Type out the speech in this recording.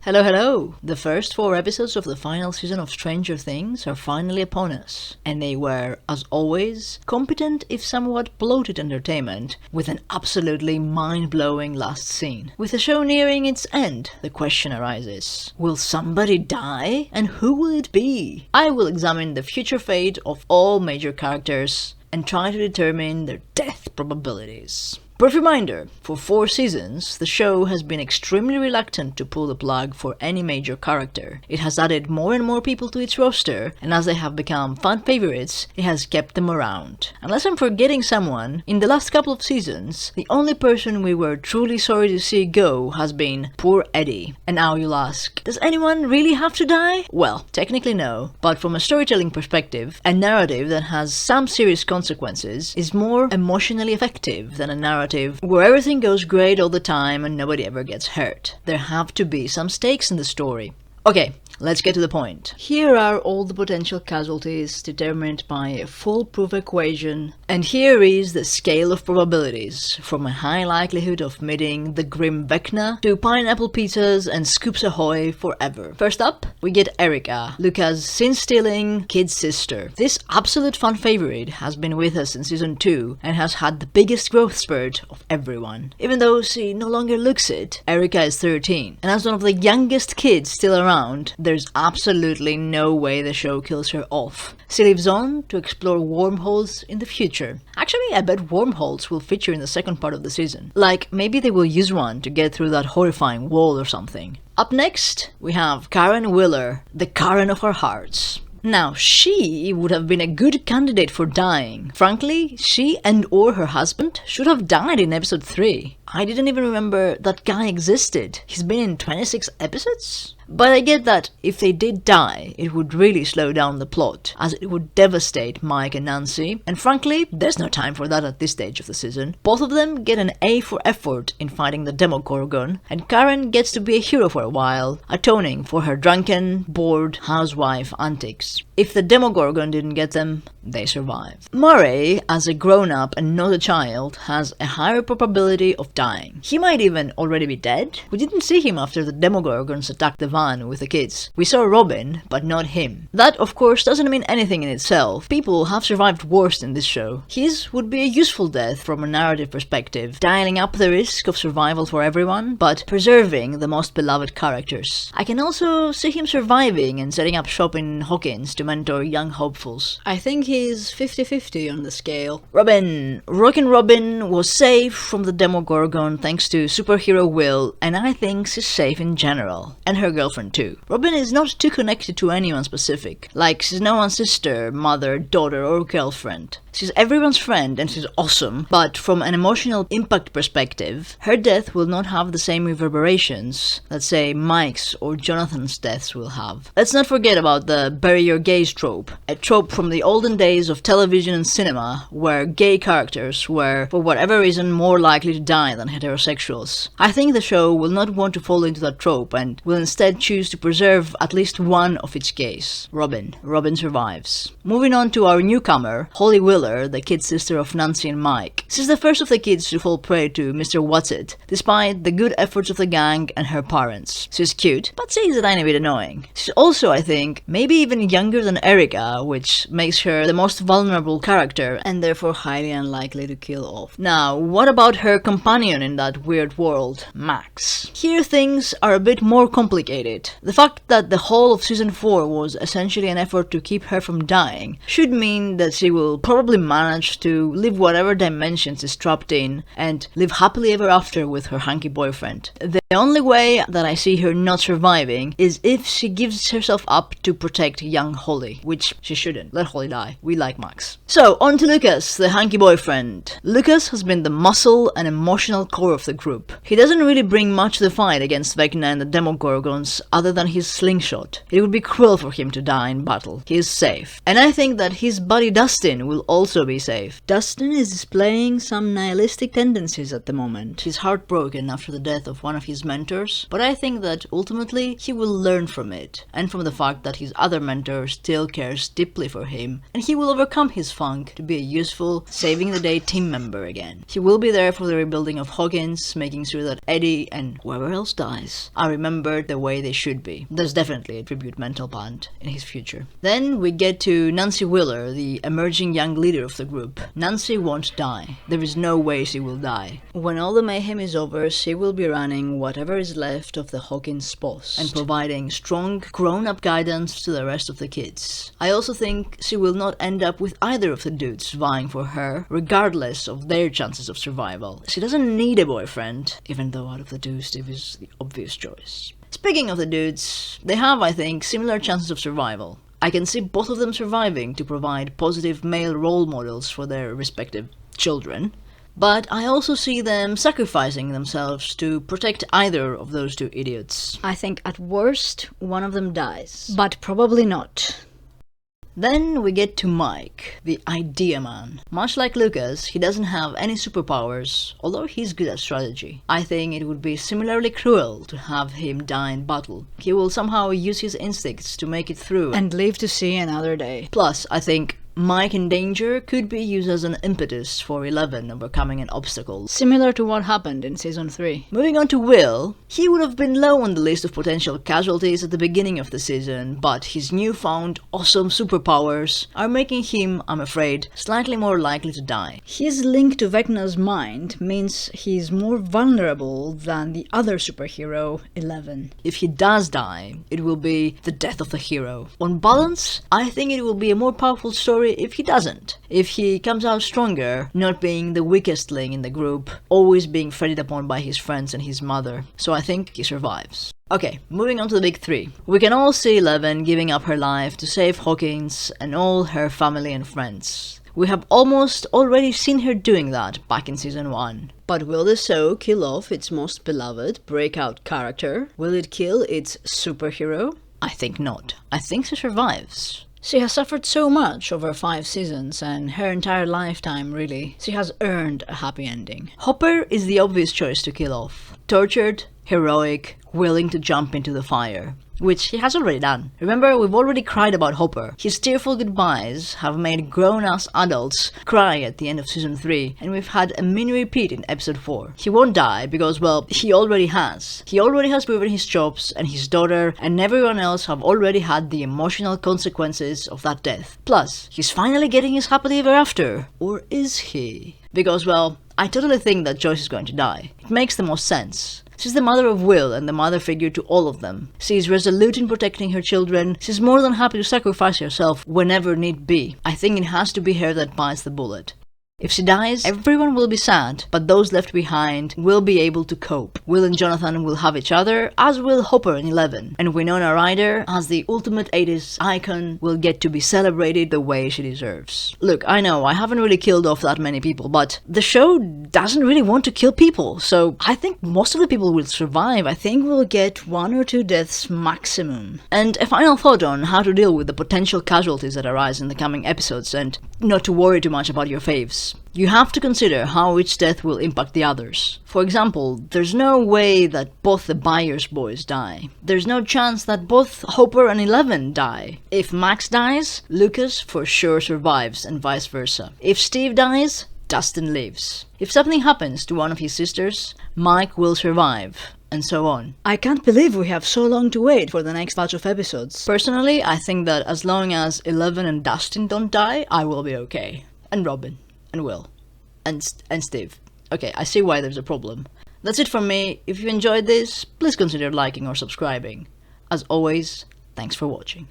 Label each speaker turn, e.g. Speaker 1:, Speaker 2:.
Speaker 1: Hello, hello! The first 4 episodes of the final season of Stranger Things are finally upon us, and they were, as always, competent if somewhat bloated entertainment, with an absolutely mind-blowing last scene. With the show nearing its end, the question arises, will somebody die? And who will it be? I will examine the future fate of all major characters and try to determine their death probabilities. Brief reminder, for 4 seasons, the show has been extremely reluctant to pull the plug for any major character. It has added more and more people to its roster, and as they have become fan favorites, it has kept them around. Unless I'm forgetting someone, in the last couple of seasons, the only person we were truly sorry to see go has been poor Eddie. And now you'll ask, does anyone really have to die? Well, technically no, but from a storytelling perspective, a narrative that has some serious consequences is more emotionally effective than a narrative where everything goes great all the time and nobody ever gets hurt. There have to be some stakes in the story. Okay, let's get to the point. Here are all the potential casualties determined by a foolproof equation, and here is the scale of probabilities, from a high likelihood of meeting the grim Vecna to pineapple pizzas and scoops ahoy forever. First up, we get Erica, Luca's sin-stealing kid sister. This absolute fan favorite has been with us in season 2 and has had the biggest growth spurt of everyone. Even though she no longer looks it, Erica is 13, and as one of the youngest kids still around, there's absolutely no way the show kills her off. She lives on to explore wormholes in the future. Actually, I bet wormholes will feature in the second part of the season. Like, maybe they will use one to get through that horrifying wall or something. Up next, we have Karen Wheeler, the Karen of our hearts. Now, she would have been a good candidate for dying. Frankly, she and or her husband should have died in episode 3. I didn't even remember that guy existed. He's been in 26 episodes? But I get that if they did die, it would really slow down the plot, as it would devastate Mike and Nancy, and frankly, there's no time for that at this stage of the season. Both of them get an A for effort in fighting the Demogorgon, and Karen gets to be a hero for a while, atoning for her drunken, bored housewife antics. If the Demogorgon didn't get them, they survive. Murray, as a grown-up and not a child, has a higher probability of dying. He might even already be dead. We didn't see him after the Demogorgons attacked the van with the kids. We saw Robin, but not him. That, of course, doesn't mean anything in itself. People have survived worse in this show. His would be a useful death from a narrative perspective, dialing up the risk of survival for everyone, but preserving the most beloved characters. I can also see him surviving and setting up shop in Hawkins to mentor young hopefuls. I think he's 50-50 on the scale. Robin. Rockin Robin was safe from the Demogorgon thanks to superhero Will, and I think she's safe in general. And her girlfriend too. Robin is not too connected to anyone specific. Like, she's no one's sister, mother, daughter, or girlfriend. She's everyone's friend and she's awesome, but from an emotional impact perspective, her death will not have the same reverberations that, say, Mike's or Jonathan's deaths will have. Let's not forget about the bury your gays trope, a trope from the olden days of television and cinema, where gay characters were, for whatever reason, more likely to die than heterosexuals. I think the show will not want to fall into that trope and will instead choose to preserve at least one of its gays. Robin. Robin survives. Moving on to our newcomer, Holly Wheeler, the kid sister of Nancy and Mike. She's the first of the kids to fall prey to Mr. What's-It, despite the good efforts of the gang and her parents. She's cute, but she's a tiny bit annoying. She's also, I think, maybe even younger than Erica, which makes her the most vulnerable character and therefore highly unlikely to kill off. Now, what about her companion in that weird world, Max? Here things are a bit more complicated. The fact that the whole of season 4 was essentially an effort to keep her from dying should mean that she will probably manage to live whatever dimensions is trapped in and live happily ever after with her hunky boyfriend. The only way that I see her not surviving is if she gives herself up to protect young Holly, which she shouldn't. Let Holly die. We like Max. So, on to Lucas, the hunky boyfriend. Lucas has been the muscle and emotional core of the group. He doesn't really bring much to the fight against Vecna and the Demogorgons other than his slingshot. It would be cruel for him to die in battle. He is safe. And I think that his buddy Dustin will also be safe. Dustin is displaying some nihilistic tendencies at the moment. He's heartbroken after the death of one of his his mentors, but I think that ultimately he will learn from it, and from the fact that his other mentor still cares deeply for him, and he will overcome his funk to be a useful, saving-the-day team member again. He will be there for the rebuilding of Hawkins, making sure that Eddie and whoever else dies are remembered the way they should be. There's definitely a tribute mental band in his future. Then we get to Nancy Wheeler, the emerging young leader of the group. Nancy won't die. There is no way she will die. When all the mayhem is over, she will be running whatever is left of the Hawkins post and providing strong, grown-up guidance to the rest of the kids. I also think she will not end up with either of the dudes vying for her, regardless of their chances of survival. She doesn't need a boyfriend, even though out of the two, Steve is the obvious choice. Speaking of the dudes, they have, I think, similar chances of survival. I can see both of them surviving to provide positive male role models for their respective children, but I also see them sacrificing themselves to protect either of those two idiots.
Speaker 2: I think at worst, one of them dies, but probably not.
Speaker 1: Then we get to Mike, the idea man. Much like Lucas, he doesn't have any superpowers, although he's good at strategy. I think it would be similarly cruel to have him die in battle. He will somehow use his instincts to make it through
Speaker 2: And live to see another day.
Speaker 1: Plus, I think Mike in danger could be used as an impetus for 11 overcoming an obstacle.
Speaker 2: Similar to what happened in Season 3.
Speaker 1: Moving on to Will, he would have been low on the list of potential casualties at the beginning of the season, but his newfound awesome superpowers are making him, I'm afraid, slightly more likely to die.
Speaker 2: His link to Vecna's mind means he's more vulnerable than the other superhero, 11.
Speaker 1: If he does die, it will be the death of the hero. On balance, I think it will be a more powerful story if he doesn't. If he comes out stronger, not being the weakest link in the group, always being fretted upon by his friends and his mother. So I think he survives. Okay, moving on to the big three. We can all see 11 giving up her life to save Hawkins and all her family and friends. We have almost already seen her doing that back in Season 1. But will the show kill off its most beloved breakout character? Will it kill its superhero? I think not. I think she survives.
Speaker 2: She has suffered so much over 5 seasons, and her entire lifetime, really. She has earned a happy ending.
Speaker 1: Hopper is the obvious choice to kill off. Tortured, heroic, willing to jump into the fire. Which he has already done. Remember, we've already cried about Hopper. His tearful goodbyes have made grown-ass adults cry at the end of Season 3, and we've had a mini repeat in Episode 4. He won't die because, well, he already has. He already has proven his chops, and his daughter and everyone else have already had the emotional consequences of that death. Plus, he's finally getting his happily ever after. Or is he? Because, well, I totally think that Joyce is going to die. It makes the most sense. She's the mother of Will and the mother figure to all of them. She is resolute in protecting her children. She's more than happy to sacrifice herself whenever need be. I think it has to be her that bites the bullet. If she dies, everyone will be sad, but those left behind will be able to cope. Will and Jonathan will have each other, as will Hopper and 11. And Winona Ryder, as the ultimate 80s icon, will get to be celebrated the way she deserves. Look, I know, I haven't really killed off that many people, but the show doesn't really want to kill people, so I think most of the people will survive. I think we'll get 1 or 2 deaths maximum. And a final thought on how to deal with the potential casualties that arise in the coming episodes, and not to worry too much about your faves. You have to consider how each death will impact the others. For example, there's no way that both the Byers boys die. There's no chance that both Hopper and 11 die. If Max dies, Lucas for sure survives, and vice versa. If Steve dies, Dustin lives. If something happens to one of his sisters, Mike will survive. And so on.
Speaker 2: I can't believe we have so long to wait for the next batch of episodes.
Speaker 1: Personally, I think that as long as 11 and Dustin don't die, I will be okay. And Robin. And Will. And Steve. Okay, I see why there's a problem. That's it from me. If you enjoyed this, please consider liking or subscribing. As always, thanks for watching.